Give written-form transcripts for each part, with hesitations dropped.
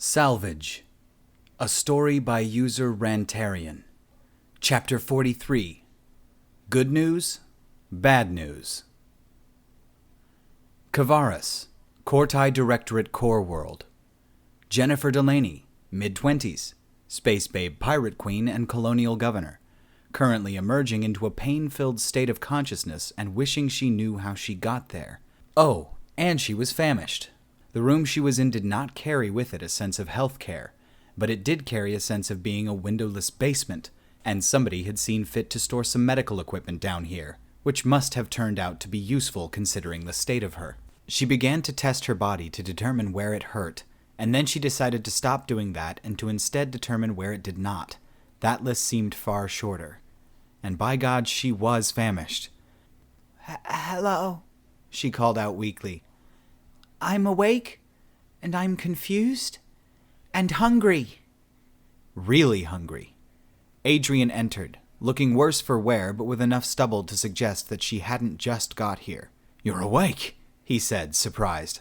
Salvage, a story by user Rantarian. Chapter 43. Good news, bad news. Kavaris, Kortai Directorate Core World. Jennifer Delaney, mid-20s, Space Babe Pirate Queen and Colonial Governor, currently emerging into a pain-filled state of consciousness and wishing she knew how she got there. Oh, and she was famished. The room she was in did not carry with it a sense of health care, but it did carry a sense of being a windowless basement, and somebody had seen fit to store some medical equipment down here, which must have turned out to be useful considering the state of her. She began to test her body to determine where it hurt, and then she decided to stop doing that and to instead determine where it did not. That list seemed far shorter. And by God, she was famished. Hello, she called out weakly. I'm awake, and I'm confused, and hungry. Really hungry. Adrian entered, looking worse for wear, but with enough stubble to suggest that she hadn't just got here. "You're awake," he said, surprised.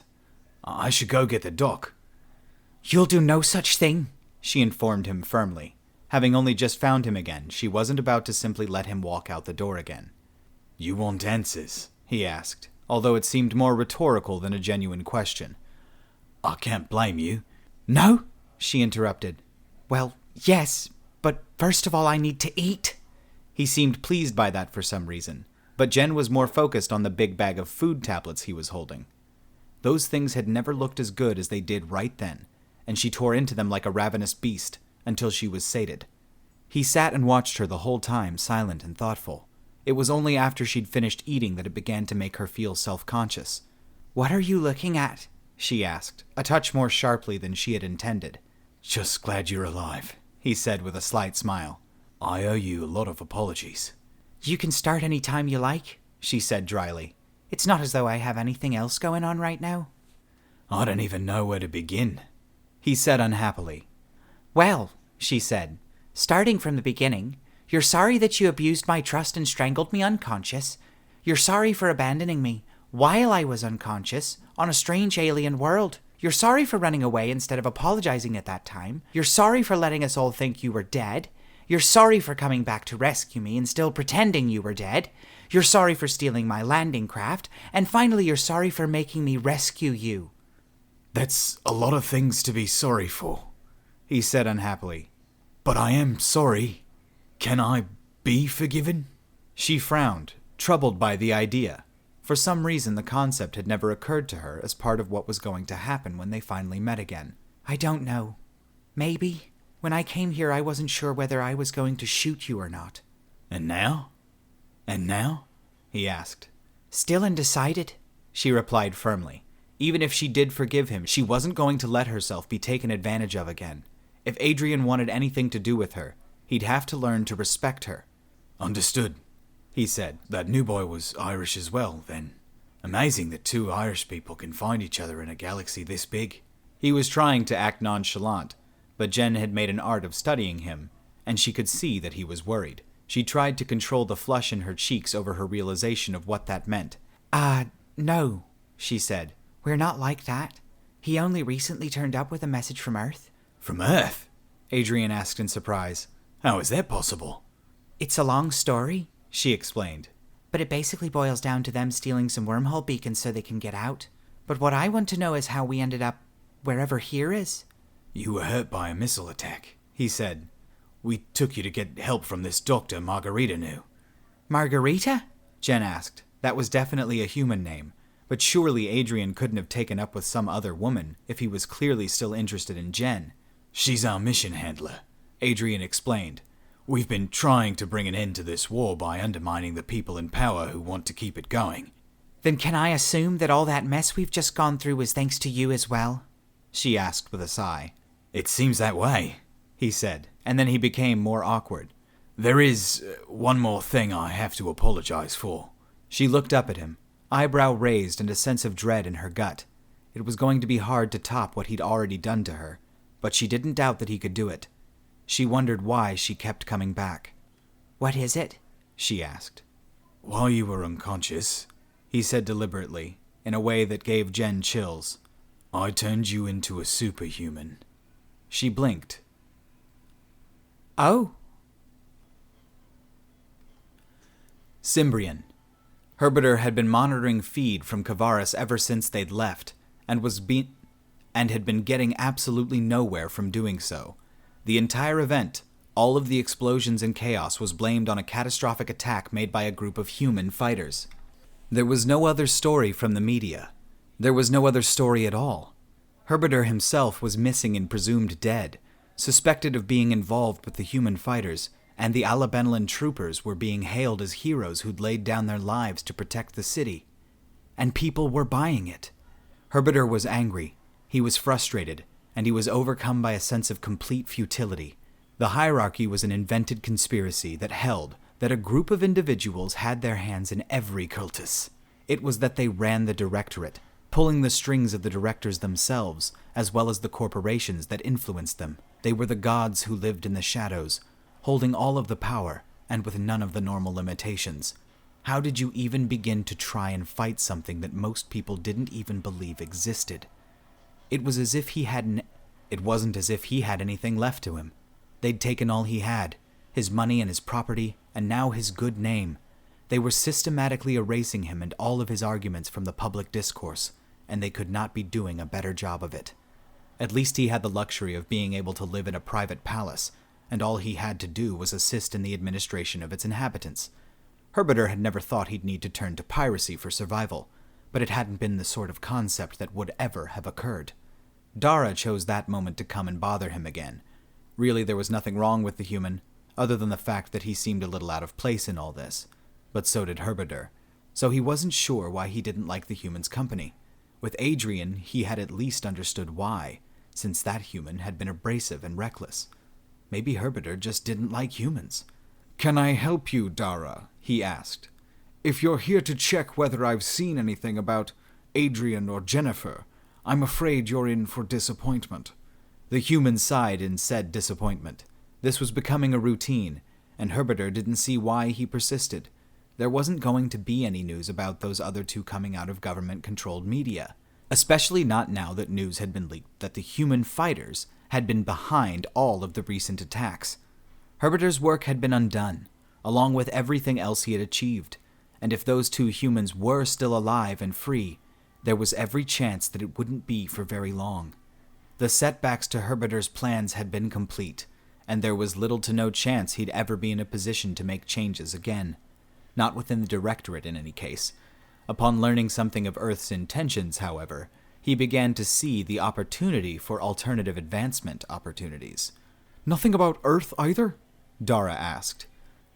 "I should go get the doc." "You'll do no such thing," she informed him firmly. Having only just found him again, she wasn't about to simply let him walk out the door again. "You want answers?" he asked, although it seemed more rhetorical than a genuine question. "I can't blame you." "No?" she interrupted. "Well, yes, but first of all I need to eat." He seemed pleased by that for some reason, but Jen was more focused on the big bag of food tablets he was holding. Those things had never looked as good as they did right then, and she tore into them like a ravenous beast until she was sated. He sat and watched her the whole time, silent and thoughtful. It was only after she'd finished eating that it began to make her feel self-conscious. "What are you looking at?" she asked, a touch more sharply than she had intended. "Just glad you're alive," he said with a slight smile. "I owe you a lot of apologies." "You can start any time you like," she said dryly. "It's not as though I have anything else going on right now." "I don't even know where to begin," he said unhappily. "Well," she said, "starting from the beginning, you're sorry that you abused my trust and strangled me unconscious. You're sorry for abandoning me while I was unconscious on a strange alien world. You're sorry for running away instead of apologizing at that time. You're sorry for letting us all think you were dead. You're sorry for coming back to rescue me and still pretending you were dead. You're sorry for stealing my landing craft. And finally, you're sorry for making me rescue you." "That's a lot of things to be sorry for," he said unhappily. "But I am sorry. Can I be forgiven?" She frowned, troubled by the idea. For some reason, the concept had never occurred to her as part of what was going to happen when they finally met again. "I don't know. Maybe. When I came here, I wasn't sure whether I was going to shoot you or not." "And now? And now?" he asked. "Still undecided," she replied firmly. Even if she did forgive him, she wasn't going to let herself be taken advantage of again. If Adrian wanted anything to do with her, he'd have to learn to respect her. "Understood," he said. "That new boy was Irish as well, then. Amazing that two Irish people can find each other in a galaxy this big." He was trying to act nonchalant, but Jen had made an art of studying him, and she could see that he was worried. She tried to control the flush in her cheeks over her realization of what that meant. No," she said. "We're not like that. He only recently turned up with a message from Earth." "From Earth?" Adrian asked in surprise. "How is that possible?" "It's a long story," she explained. "but it basically boils down to them stealing some wormhole beacons so they can get out. But what I want to know is how we ended up wherever here is." "You were hurt by a missile attack," he said. "We took you to get help from this doctor Margarita knew." "Margarita?" Jen asked. That was definitely a human name, but surely Adrian couldn't have taken up with some other woman if he was clearly still interested in Jen. "She's our mission handler," Adrian explained. "We've been trying to bring an end to this war by undermining the people in power who want to keep it going." "Then can I assume that all that mess we've just gone through was thanks to you as well?" she asked with a sigh. "It seems that way," he said, and then he became more awkward. "There is one more thing I have to apologize for." She looked up at him, eyebrow raised and a sense of dread in her gut. It was going to be hard to top what he'd already done to her, but she didn't doubt that he could do it. She wondered why she kept coming back. "What is it?" she asked. "While you were unconscious," he said deliberately, in a way that gave Jen chills, "I turned you into a superhuman." She blinked. Oh. Cimbrian. Herbiter had been monitoring feed from Kavaris ever since they'd left, and had been getting absolutely nowhere from doing so. The entire event, all of the explosions and chaos, was blamed on a catastrophic attack made by a group of human fighters. There was no other story from the media. There was no other story at all. Herbiter himself was missing and presumed dead, suspected of being involved with the human fighters, and the Alabenelan troopers were being hailed as heroes who'd laid down their lives to protect the city. And people were buying it. Herbiter was angry, he was frustrated, and he was overcome by a sense of complete futility. The hierarchy was an invented conspiracy that held that a group of individuals had their hands in every cultus. It was that they ran the directorate, pulling the strings of the directors themselves, as well as the corporations that influenced them. They were the gods who lived in the shadows, holding all of the power, and with none of the normal limitations. How did you even begin to try and fight something that most people didn't even believe existed? It wasn't as if he had anything left to him. They'd taken all he had, his money and his property, and now his good name. They were systematically erasing him and all of his arguments from the public discourse, and they could not be doing a better job of it. At least he had the luxury of being able to live in a private palace, and all he had to do was assist in the administration of its inhabitants. Herbiter had never thought he'd need to turn to piracy for survival, but it hadn't been the sort of concept that would ever have occurred. Dara chose that moment to come and bother him again. Really, there was nothing wrong with the human, other than the fact that he seemed a little out of place in all this. But so did Herbiter, so he wasn't sure why he didn't like the human's company. With Adrian, he had at least understood why, since that human had been abrasive and reckless. Maybe Herbiter just didn't like humans. "Can I help you, Dara?" he asked. "If you're here to check whether I've seen anything about Adrian or Jennifer, I'm afraid you're in for disappointment." The human sighed in said disappointment. This was becoming a routine, and Herbiter didn't see why he persisted. There wasn't going to be any news about those other two coming out of government-controlled media, especially not now that news had been leaked that the human fighters had been behind all of the recent attacks. Herbiter's work had been undone, along with everything else he had achieved, and if those two humans were still alive and free, there was every chance that it wouldn't be for very long. The setbacks to Herbiter's plans had been complete, and there was little to no chance he'd ever be in a position to make changes again. Not within the Directorate, in any case. Upon learning something of Earth's intentions, however, he began to see the opportunity for alternative advancement opportunities. "Nothing about Earth either?" Dara asked.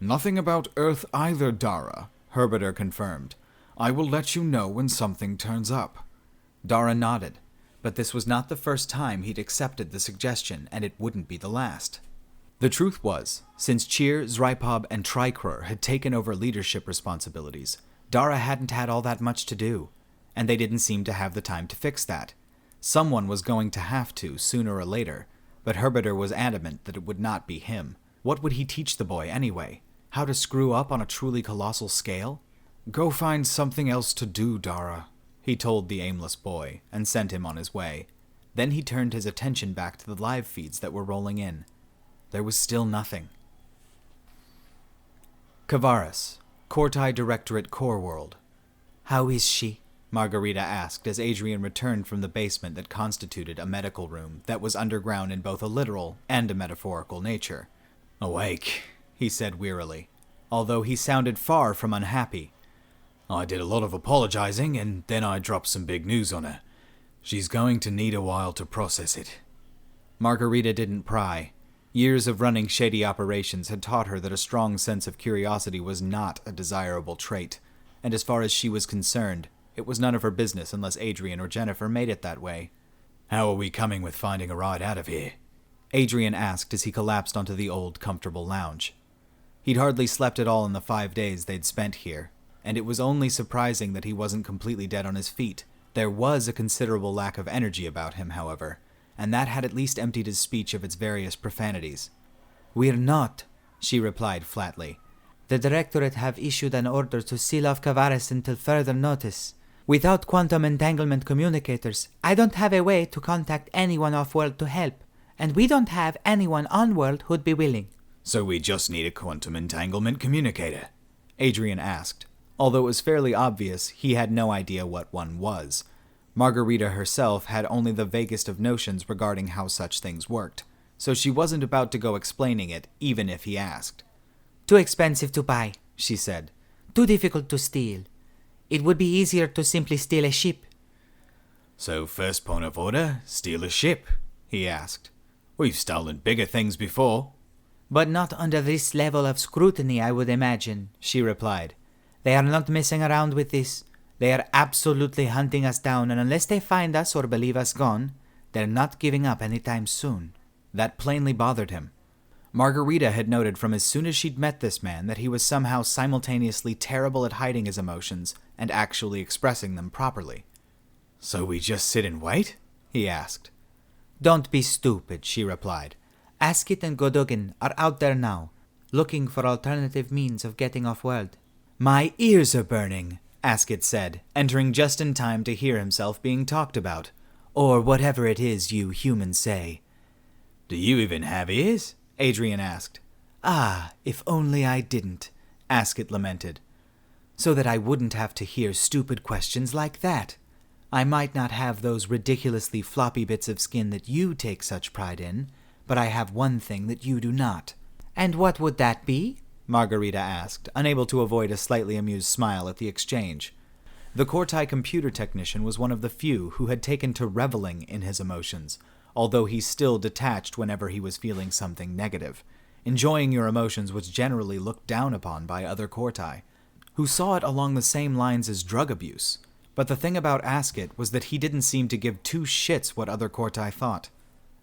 "Nothing about Earth either, Dara," Herbiter confirmed. "I will let you know when something turns up." Dara nodded, but this was not the first time he'd accepted the suggestion, and it wouldn't be the last. The truth was, since Cheer, Zrypov, and Trikrur had taken over leadership responsibilities, Dara hadn't had all that much to do, and they didn't seem to have the time to fix that. Someone was going to have to, sooner or later, but Herbiter was adamant that it would not be him. What would he teach the boy anyway? How to screw up on a truly colossal scale? "Go find something else to do, Dara," he told the aimless boy, and sent him on his way. Then he turned his attention back to the live feeds that were rolling in. There was still nothing. Kavaris, Kortai Directorate Core World. "How is she?" Margarita asked as Adrian returned from the basement that constituted a medical room that was underground in both a literal and a metaphorical nature. "Awake," he said wearily, although he sounded far from unhappy. "I did a lot of apologizing, and then I dropped some big news on her. She's going to need a while to process it." Margarita didn't pry. Years of running shady operations had taught her that a strong sense of curiosity was not a desirable trait, and as far as she was concerned, it was none of her business unless Adrian or Jennifer made it that way. "How are we coming with finding a ride out of here?" Adrian asked as he collapsed onto the old, comfortable lounge. He'd hardly slept at all in the 5 days they'd spent here, and it was only surprising that he wasn't completely dead on his feet. There was a considerable lack of energy about him, however, and that had at least emptied his speech of its various profanities. "We're not," she replied flatly. "The Directorate have issued an order to seal off Kavaris until further notice. Without quantum entanglement communicators, I don't have a way to contact anyone off-world to help, and we don't have anyone on-world who'd be willing. So we just need a quantum entanglement communicator? Adrian asked, although it was fairly obvious he had no idea what one was. Margarita herself had only the vaguest of notions regarding how such things worked, so she wasn't about to go explaining it even if he asked. Too expensive to buy, she said. Too difficult to steal. It would be easier to simply steal a ship. So first point of order, steal a ship? He asked. We've stolen bigger things before. But not under this level of scrutiny, I would imagine, she replied. They are not messing around with this. They are absolutely hunting us down, and unless they find us or believe us gone, they're not giving up anytime soon. That plainly bothered him. Margarita had noted from as soon as she'd met this man that he was somehow simultaneously terrible at hiding his emotions and actually expressing them properly. So we just sit and wait? He asked. Don't be stupid, she replied. Askit and Godogan are out there now, looking for alternative means of getting off-world. My ears are burning, Askit said, entering just in time to hear himself being talked about. Or whatever it is you humans say. Do you even have ears? Adrian asked. Ah, if only I didn't, Askit lamented. So that I wouldn't have to hear stupid questions like that. I might not have those ridiculously floppy bits of skin that you take such pride in, but I have one thing that you do not. And what would that be? Margarita asked, unable to avoid a slightly amused smile at the exchange. The Kortai computer technician was one of the few who had taken to reveling in his emotions, although he still detached whenever he was feeling something negative. Enjoying your emotions was generally looked down upon by other Kortai, who saw it along the same lines as drug abuse. But the thing about Askit was that he didn't seem to give two shits what other Kortai thought.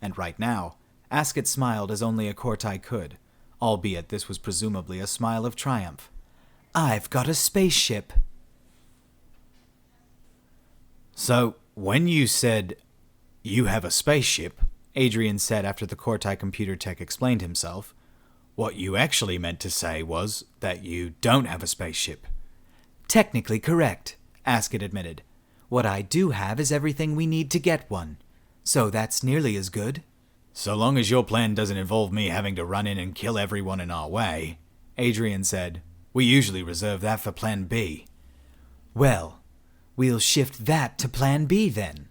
And right now, Askit smiled as only a Kortai could, albeit this was presumably a smile of triumph. I've got a spaceship. So, when you said, you have a spaceship, Adrian said after the Kortai computer tech explained himself, what you actually meant to say was that you don't have a spaceship. Technically correct, Askit admitted. What I do have is everything we need to get one. So that's nearly as good. So long as your plan doesn't involve me having to run in and kill everyone in our way, Adrian said. We usually reserve that for Plan B. Well, we'll shift that to Plan B then,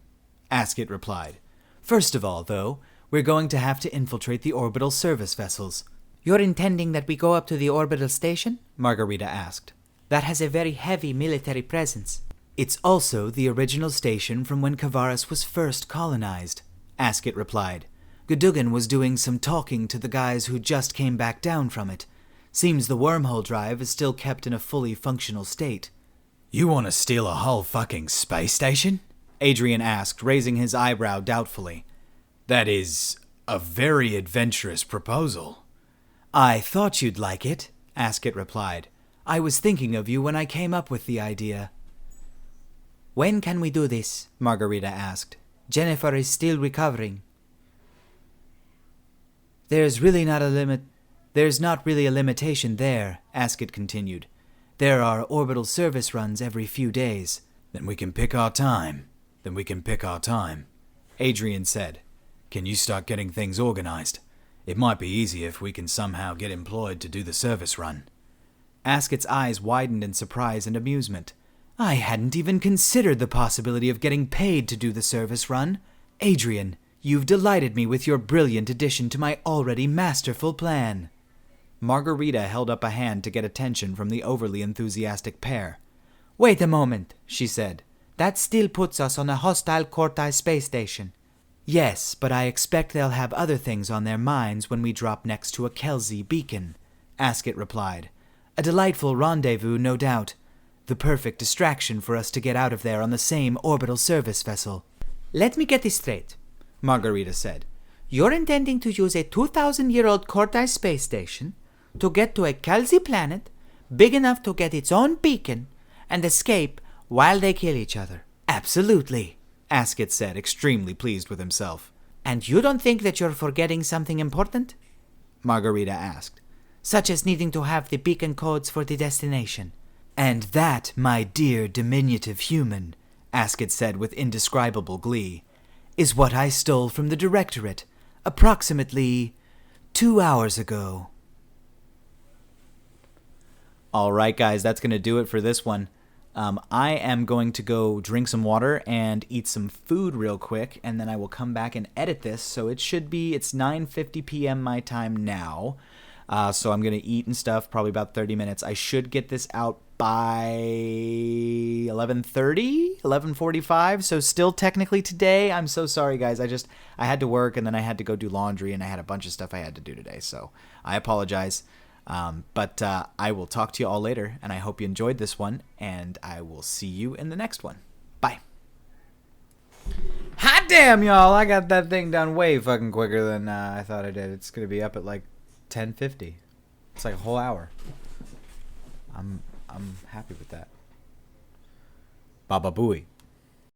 Askit replied. First of all, though, we're going to have to infiltrate the orbital service vessels. You're intending that we go up to the orbital station? Margarita asked. That has a very heavy military presence. It's also the original station from when Kavaris was first colonized, Askit replied. Godogan was doing some talking to the guys who just came back down from it. Seems the wormhole drive is still kept in a fully functional state. You want to steal a whole fucking space station? Adrian asked, raising his eyebrow doubtfully. That is a very adventurous proposal. I thought you'd like it, Askit replied. I was thinking of you when I came up with the idea. When can we do this? Margarita asked. Jennifer is still recovering. There's not really a limitation there, Askit continued. There are orbital service runs every few days. Then we can pick our time, Adrian said. Can you start getting things organized? It might be easy if we can somehow get employed to do the service run. Askit's eyes widened in surprise and amusement. I hadn't even considered the possibility of getting paid to do the service run. Adrian, you've delighted me with your brilliant addition to my already masterful plan. Margarita held up a hand to get attention from the overly enthusiastic pair. Wait a moment, she said. That still puts us on a hostile Kortai space station. Yes, but I expect they'll have other things on their minds when we drop next to a Kelsi beacon, Askit replied. A delightful rendezvous, no doubt. The perfect distraction for us to get out of there on the same orbital service vessel. Let me get this straight, Margarita said. You're intending to use a 2,000-year-old Kortai space station to get to a Kelsi planet big enough to get its own beacon and escape while they kill each other. Absolutely, Askit said, extremely pleased with himself. And you don't think that you're forgetting something important? Margarita asked. Such as needing to have the beacon codes for the destination. And that, my dear diminutive human, Askit said with indescribable glee, is what I stole from the Directorate. approximately 2 hours ago. All right, guys, that's going to do it for this one. I am going to go drink some water and eat some food real quick, and then I will come back and edit this. So it's 9:50 p.m. my time now. So I'm going to eat and stuff, probably about 30 minutes. I should get this out by 11:30, 11:45. So still technically today. I'm so sorry, guys. I had to work, and then I had to go do laundry, and I had a bunch of stuff I had to do today. So I apologize. But I will talk to you all later, and I hope you enjoyed this one, and I will see you in the next one. Bye. Hot damn, y'all! I got that thing done way fucking quicker than I thought I did. It's gonna be up at like 10:50. It's like a whole hour. I'm happy with that. Baba Booey.